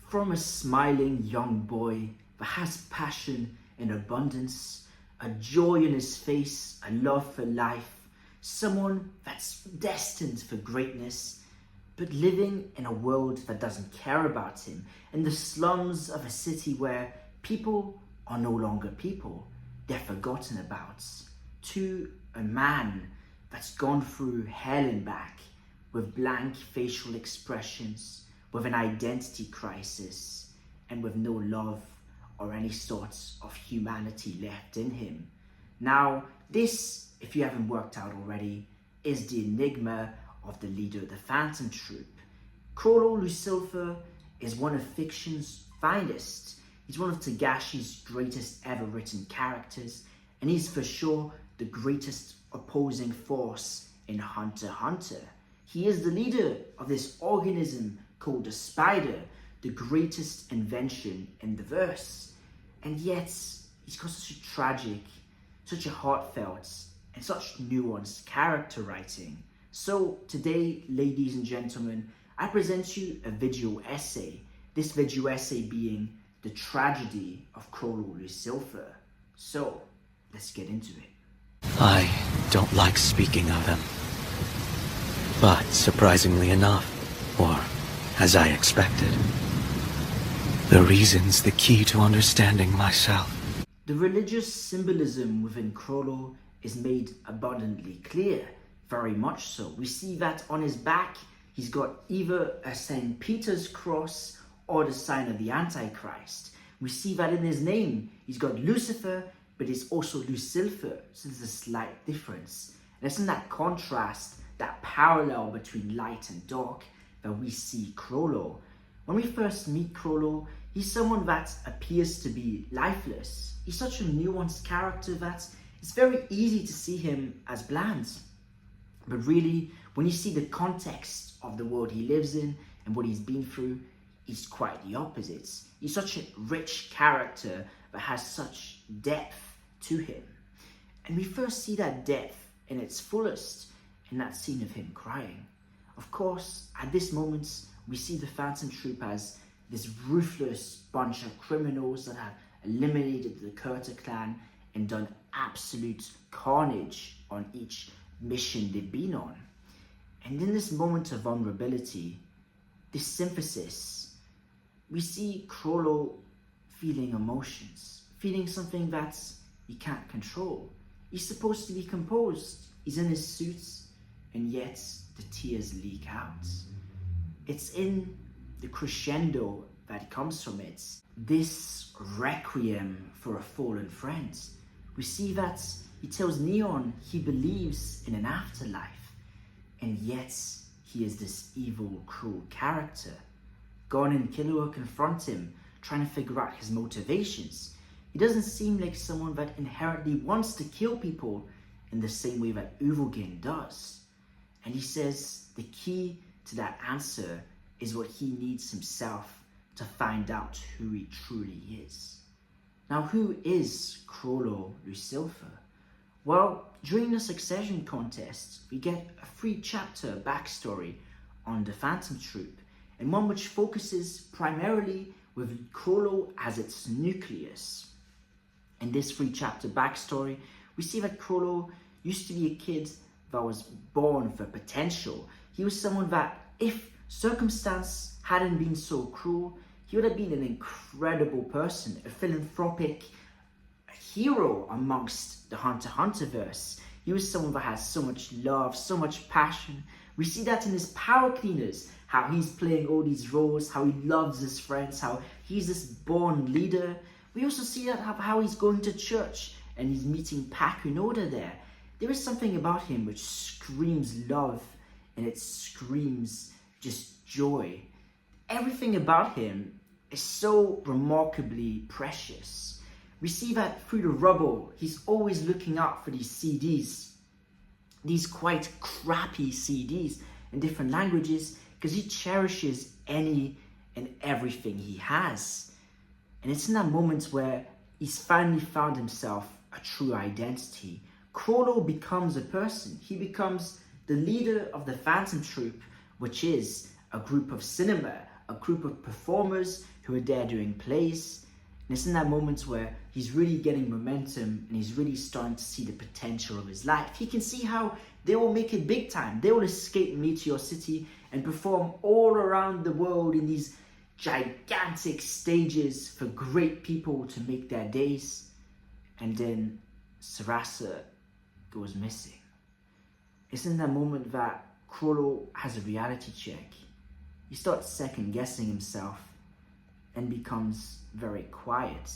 From a smiling young boy that has passion in abundance, a joy in his face, a love for life, someone that's destined for greatness, but living in a world that doesn't care about him, in the slums of a city where people are no longer people, they're forgotten about, to a man that's gone through hell and back with blank facial expressions, with an identity crisis, and with no love or any sorts of humanity left in him. Now, this, if you haven't worked out already, is the enigma of the leader of the Phantom Troop. Chrollo Lucilfer is one of fiction's finest. He's one of Togashi's greatest ever written characters, and he's for sure the greatest opposing force in Hunter x Hunter. He is the leader of this organism called the spider, the greatest invention in the verse. And yet, he's got such a tragic, such a heartfelt, and such nuanced character writing. So today, ladies and gentlemen, I present you a video essay. This video essay being the tragedy of Chrollo Lucilfer. So, let's get into it. I don't like speaking of him. But surprisingly enough, or as I expected, the reason's the key to understanding myself. The religious symbolism within Chrollo is made abundantly clear, very much so. We see that on his back, he's got either a St. Peter's cross or the sign of the Antichrist. We see that in his name, he's got Lucifer, but it's also Lucilfer, so there's a slight difference. And it's in that contrast, that parallel between light and dark, that we see Chrollo. When we first meet Chrollo, he's someone that appears to be lifeless. He's such a nuanced character that it's very easy to see him as bland. But really, when you see the context of the world he lives in and what he's been through, he's quite the opposite. He's such a rich character that has such depth to him. And we first see that depth in its fullest in that scene of him crying. Of course, at this moment, we see the Phantom Troop as this ruthless bunch of criminals that have eliminated the Curta clan and done absolute carnage on each mission they've been on. And in this moment of vulnerability, this synthesis, we see Chrollo feeling emotions, feeling something that he can't control. He's supposed to be composed. He's in his suit, and yet the tears leak out. It's in the crescendo that comes from it, this requiem for a fallen friend. We see that he tells Neon he believes in an afterlife, and yet he is this evil, cruel character. Gon and Killua confront him, trying to figure out his motivations. He doesn't seem like someone that inherently wants to kill people in the same way that Uvogin does. And he says the key to that answer is what he needs himself to find out who he truly is. Now, who is Chrollo Lucilfer? Well, during the Succession contest, we get a 3-chapter backstory on the Phantom Troop, and one which focuses primarily with Chrollo as its nucleus. In this 3-chapter backstory, we see that Chrollo used to be a kid that was born for potential. He was someone that, if circumstance hadn't been so cruel, he would have been an incredible person, a philanthropic hero amongst the Hunter x Hunter verse. He was someone that has so much love, so much passion. We see that in his Power Cleaners, how he's playing all these roles, how he loves his friends, how he's this born leader. We also see that how he's going to church and he's meeting Pakunoda there. There is something about him which screams love, and it screams just joy. Everything about him is so remarkably precious. We see that through the rubble, he's always looking out for these CDs, these quite crappy CDs in different languages, because he cherishes any and everything he has. And it's in that moment where he's finally found himself a true identity. Chrollo becomes a person. He becomes the leader of the Phantom Troupe, which is a group of cinema, a group of performers who are there doing plays. And it's in that moment where he's really getting momentum and he's really starting to see the potential of his life. He can see how they will make it big time. They will escape Meteor City and perform all around the world in these gigantic stages for great people to make their days. And then Sarasa goes missing. It's in that moment that Chrollo has a reality check. He starts second guessing himself and becomes very quiet.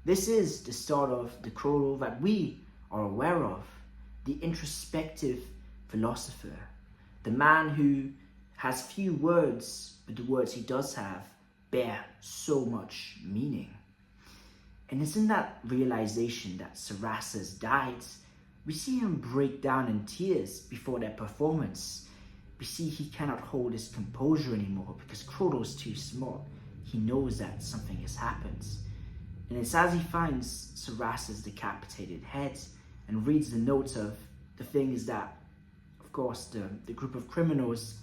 This is the start of the Chrollo that we are aware of, the introspective philosopher, the man who has few words, but the words he does have bear so much meaning. And it's in that realization that Sarasa's died. We see him break down in tears before their performance. We see he cannot hold his composure anymore because Chrollo's too small. He knows that something has happened. And it's as he finds Sarasa's decapitated head and reads the notes of the things that, of course, the group of criminals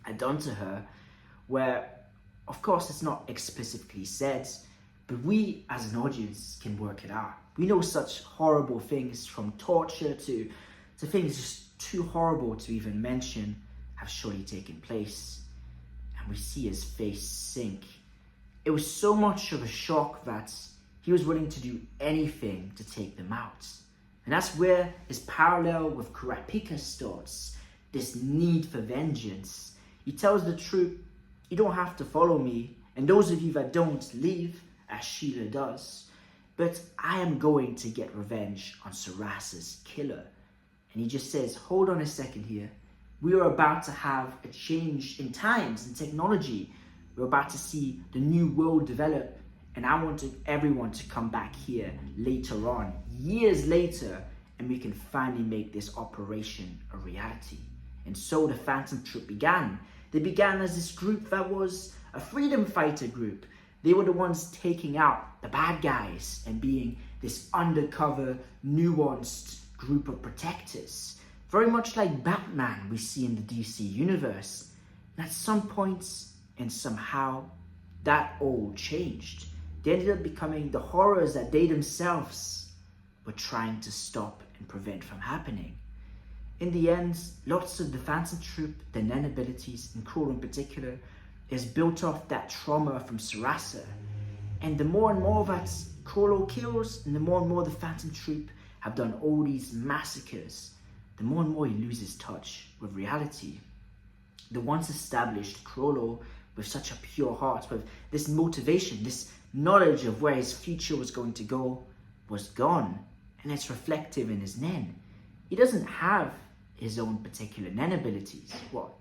had done to her, where, of course, it's not explicitly said, but we as an audience can work it out. We know such horrible things, from torture to things just too horrible to even mention, have surely taken place. And we see his face sink. It was so much of a shock that he was willing to do anything to take them out. And that's where his parallel with Kurapika starts, this need for vengeance. He tells the troupe, you don't have to follow me, and those of you that don't, leave, as Sheila does. But I am going to get revenge on Sarasa's killer. And he just says, hold on a second here. We are about to have a change in times and technology. We're about to see the new world develop. And I want everyone to come back here later on, years later, and we can finally make this operation a reality. And so the Phantom Troupe began. They began as this group that was a freedom fighter group. They were the ones taking out the bad guys and being this undercover, nuanced group of protectors. Very much like Batman we see in the DC universe. And at some points and somehow, that all changed. They ended up becoming the horrors that they themselves were trying to stop and prevent from happening. In the end, lots of the Phantom Troupe, their Nen abilities, and Chrollo in particular, is built off that trauma from Sarasa. And the more and more that Chrollo kills, and the more the Phantom Troupe have done all these massacres, the more and more he loses touch with reality. The once established Chrollo, with such a pure heart, with this motivation, this knowledge of where his future was going to go, was gone. And it's reflective in his Nen. He doesn't have his own particular Nen abilities.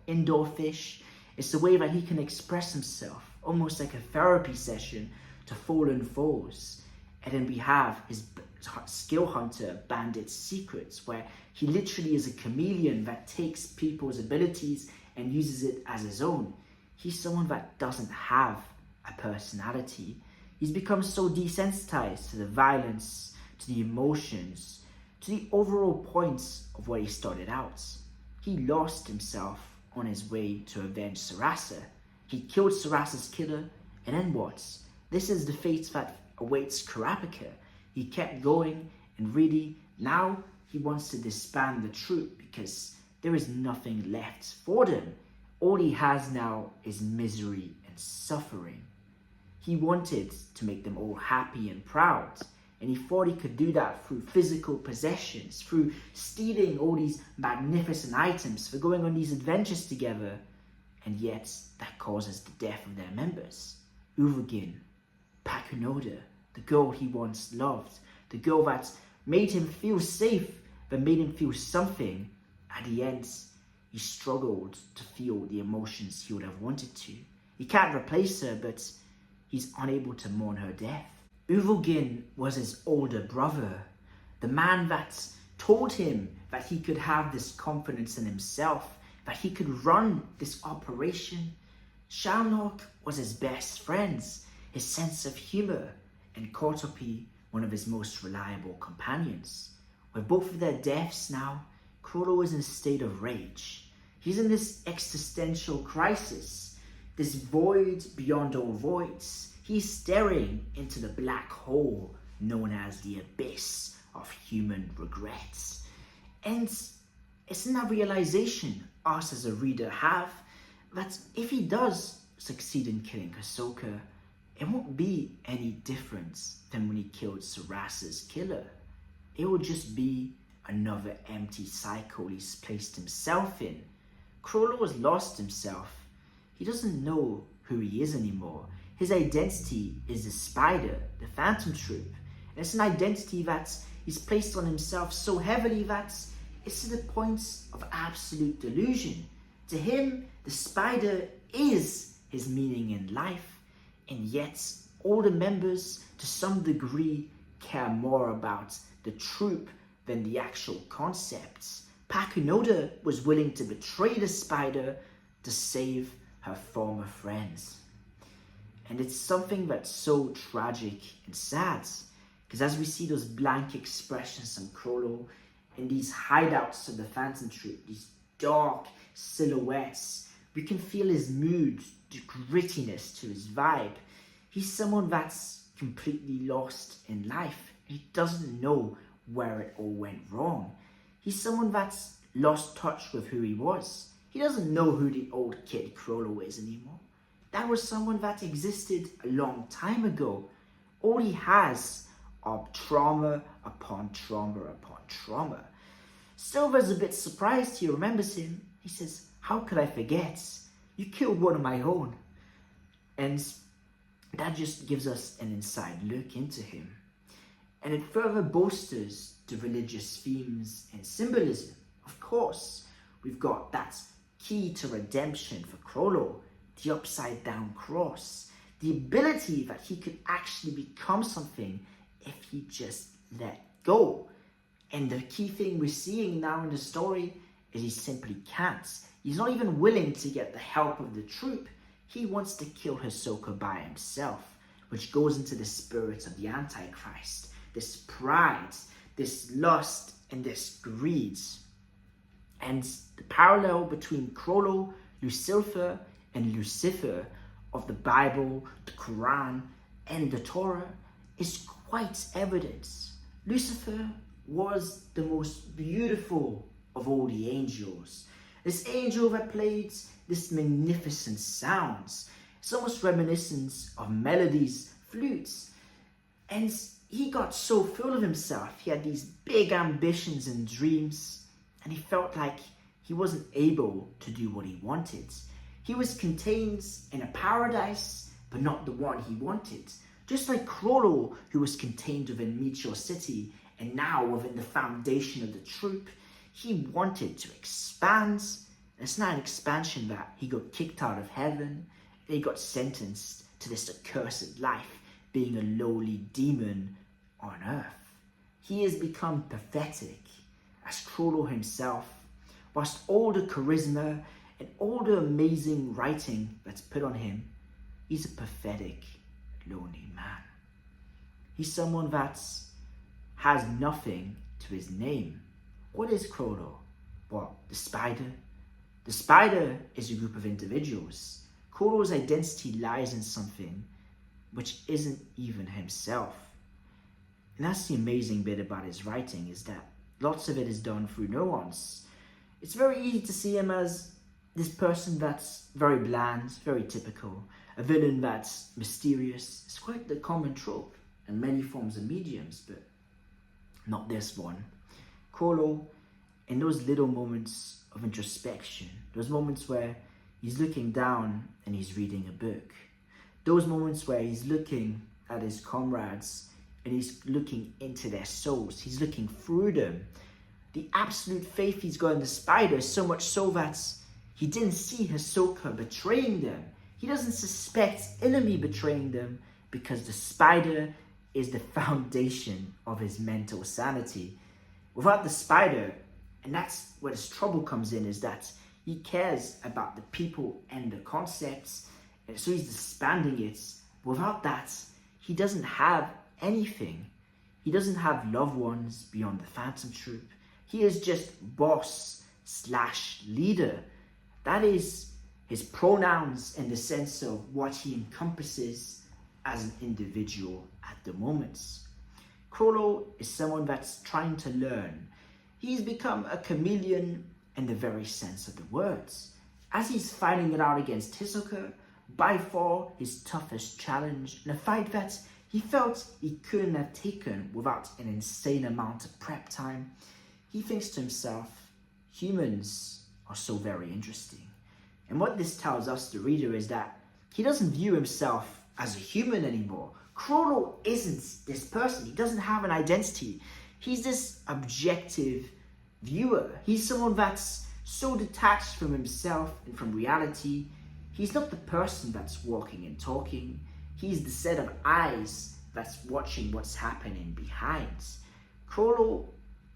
Indoor fish? It's the way that he can express himself, almost like a therapy session to fallen foes. And then we have his skill hunter, Bandit's Secrets, where he literally is a chameleon that takes people's abilities and uses it as his own. He's someone that doesn't have a personality. He's become so desensitized to the violence, to the emotions, to the overall points of where he started out. He lost himself on his way to avenge Sarasa. He killed Sarasa's killer, and then what? This is the fate that awaits Kurapika. He kept going, and really, now he wants to disband the troupe because there is nothing left for them. All he has now is misery and suffering. He wanted to make them all happy and proud, and he thought he could do that through physical possessions, through stealing all these magnificent items, for going on these adventures together, and yet that causes the death of their members. Uvagin, Pakunoda, the girl he once loved, the girl that made him feel safe, that made him feel something. At the end, he struggled to feel the emotions he would have wanted to. He can't replace her, but he's unable to mourn her death. Uvagin was his older brother, the man that told him that he could have this confidence in himself, that he could run this operation. Shamrock was his best friend, his sense of humor, and Cortopi, one of his most reliable companions. With both of their deaths now, Chrollo is in a state of rage. He's in this existential crisis, this void beyond all voids. He's staring into the black hole known as the abyss of human regrets. And it's in that realization us as a reader have that if he does succeed in killing Hisoka, it won't be any different than when he killed Sarasa's killer. It will just be another empty cycle he's placed himself in. Chrollo has lost himself. He doesn't know who he is anymore. His identity is the spider, the phantom troop. And it's an identity that he's placed on himself so heavily that it's to the point of absolute delusion. To him, the spider is his meaning in life, and yet all the members, to some degree, care more about the troop than the actual concepts. Pakunoda was willing to betray the spider to save her former friends. And it's something that's so tragic and sad, because as we see those blank expressions on Chrollo in these hideouts of the Phantom Troop, these dark silhouettes, we can feel his mood, the grittiness to his vibe. He's someone that's completely lost in life. He doesn't know where it all went wrong. He's someone that's lost touch with who he was. He doesn't know who the old kid Chrollo is anymore. That was someone that existed a long time ago. All he has are trauma upon trauma upon trauma. Silver's a bit surprised he remembers him. He says, "How could I forget? You killed one of my own." And that just gives us an inside look into him. And it further bolsters the religious themes and symbolism. Of course, we've got that key to redemption for Chrollo, the upside down cross, the ability that he could actually become something if he just let go. And the key thing we're seeing now in the story is he simply can't. He's not even willing to get the help of the troop. He wants to kill Hisoka by himself, which goes into the spirit of the antichrist, this pride, this lust, and this greed. And the parallel between Chrollo, Lucilfer, and Lucifer of the Bible, the Quran, and the Torah is quite evident. Lucifer was the most beautiful of all the angels. This angel that played this magnificent sounds. It's almost reminiscent of melodies, flutes. And he got so full of himself. He had these big ambitions and dreams, and he felt like he wasn't able to do what he wanted. He was contained in a paradise, but not the one he wanted. Just like Chrollo, who was contained within Meteor City, and now within the foundation of the troop, he wanted to expand. It's not an expansion that he got kicked out of heaven, and he got sentenced to this accursed life, being a lowly demon on earth. He has become pathetic as Chrollo himself, whilst all the charisma and all the amazing writing that's put on him, he's a pathetic, lonely man. He's someone that has nothing to his name. What is Chrollo? Well, the spider. The spider is a group of individuals. Chrollo's identity lies in something which isn't even himself. And that's the amazing bit about his writing, is that lots of it is done through nuance. It's very easy to see him as this person that's very bland, very typical, a villain that's mysterious. It's quite the common trope in many forms of mediums, but not this one. Chrollo, in those little moments of introspection, those moments where he's looking down and he's reading a book, those moments where he's looking at his comrades and he's looking into their souls, he's looking through them. The absolute faith he's got in the spider, so much so that he didn't see Hisoka betraying them. He doesn't suspect enemy betraying them because the spider is the foundation of his mental sanity. Without the spider, and that's where his trouble comes in, is that he cares about the people and the concepts, and so he's expanding it Without that, he doesn't have anything. He doesn't have loved ones beyond the Phantom Troop. He is just boss/leader. That is his pronouns in the sense of what he encompasses as an individual at the moment. Chrollo is someone that's trying to learn. He's become a chameleon in the very sense of the words. As he's fighting it out against Hisoka, by far his toughest challenge, in a fight that he felt he couldn't have taken without an insane amount of prep time, he thinks to himself, humans are so very interesting. And what this tells us, the reader, is that he doesn't view himself as a human anymore. Chrollo isn't this person. He doesn't have an identity. He's this objective viewer. He's someone that's so detached from himself and from reality. He's not the person that's walking and talking. He's the set of eyes that's watching what's happening behind. Chrollo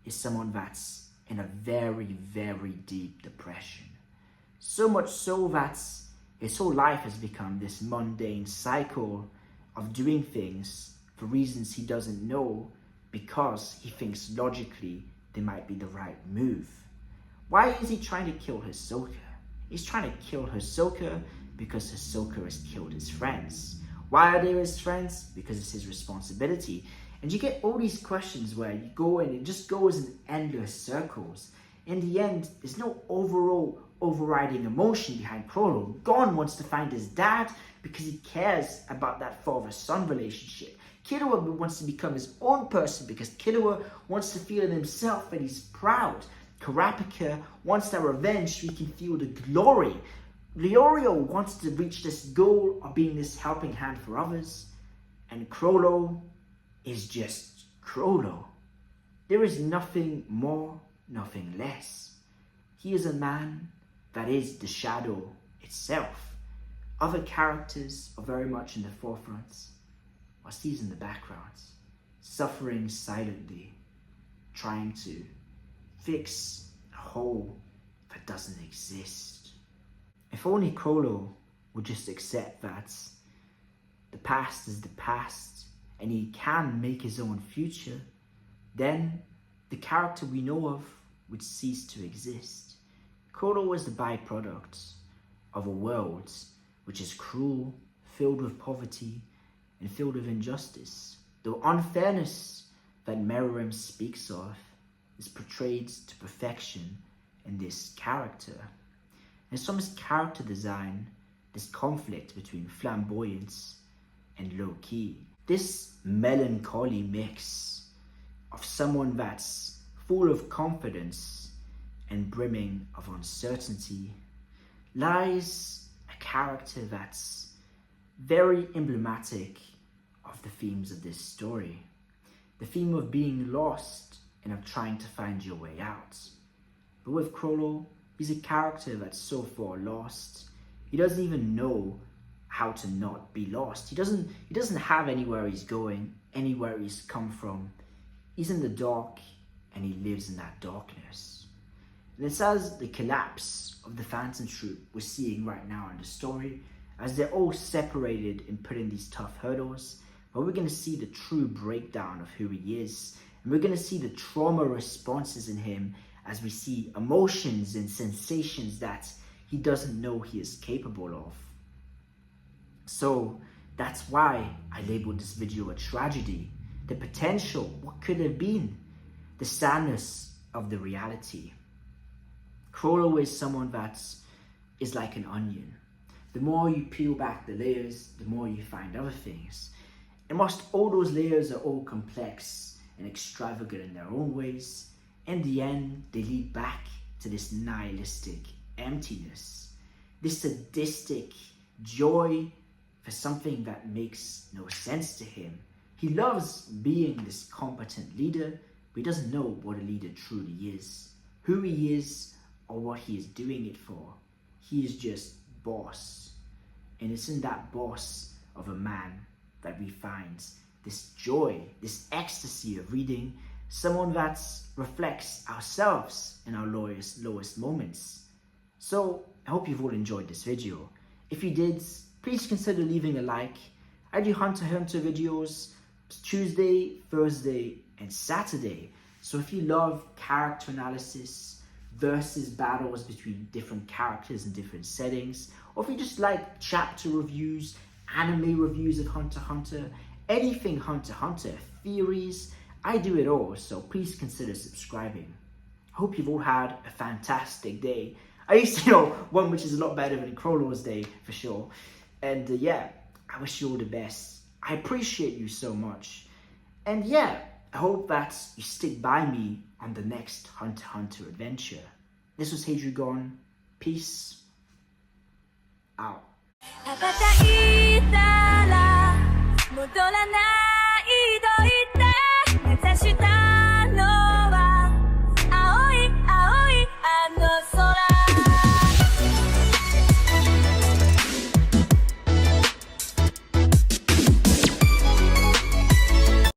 is someone that's in a very, very deep depression. So much so that his whole life has become this mundane cycle of doing things for reasons he doesn't know because he thinks logically they might be the right move. Why is he trying to kill Hisoka? He's trying to kill Hisoka because Hisoka has killed his friends. Why are they his friends? Because it's his responsibility. And you get all these questions where you go and it just goes in endless circles. In the end, there's no overriding emotion behind Chrollo. Gon wants to find his dad because he cares about that father-son relationship. Killua wants to become his own person because Killua wants to feel in himself that he's proud. Kurapika wants that revenge so he can feel the glory. Leorio wants to reach this goal of being this helping hand for others. And Chrollo is just Chrollo. There is nothing more, nothing less. He is a man that is the shadow itself. Other characters are very much in the forefront, whilst he's in the background, suffering silently, trying to fix a hole that doesn't exist. If only Chrollo would just accept that the past is the past and he can make his own future, then the character we know of would cease to exist. Chrollo was the byproduct of a world which is cruel, filled with poverty, and filled with injustice. The unfairness that Meruem speaks of is portrayed to perfection in this character. And from his character design, this conflict between flamboyance and low-key, this melancholy mix of someone that's full of confidence and brimming of uncertainty, lies a character that's very emblematic of the themes of this story. The theme of being lost and of trying to find your way out. But with Chrollo, he's a character that's so far lost, he doesn't even know how to not be lost. He doesn't have anywhere he's going, anywhere he's come from. He's in the dark and he lives in that darkness. And it's as the collapse of the Phantom Troop we're seeing right now in the story, as they're all separated and put in these tough hurdles, but we're going to see the true breakdown of who he is. And we're going to see the trauma responses in him as we see emotions and sensations that he doesn't know he is capable of. So that's why I labeled this video a tragedy. The potential, what could have been, the sadness of the reality. Chrollo is someone that is like an onion. The more you peel back the layers, the more you find other things. And whilst all those layers are all complex and extravagant in their own ways, in the end, they lead back to this nihilistic emptiness, this sadistic joy for something that makes no sense to him. He loves being this competent leader, but he doesn't know what a leader truly is, who he is, or what he is doing it for. He is just boss. And it's in that boss of a man that we find this joy, this ecstasy of reading someone that reflects ourselves in our lowest moments. So I hope you've all enjoyed this video. If you did, please consider leaving a like. I do Hunter x Hunter videos Tuesday, Thursday, and Saturday. So if you love character analysis versus battles between different characters and different settings, or if you just like chapter reviews, anime reviews of Hunter x Hunter, anything Hunter x Hunter, theories, I do it all, so please consider subscribing. I hope you've all had a fantastic day. I used to know one which is a lot better than Chrollo's day, for sure. And yeah, I wish you all the best. I appreciate you so much. And yeah, I hope that you stick by me on the next Hunter x Hunter adventure. This was Hadrigon. Peace out.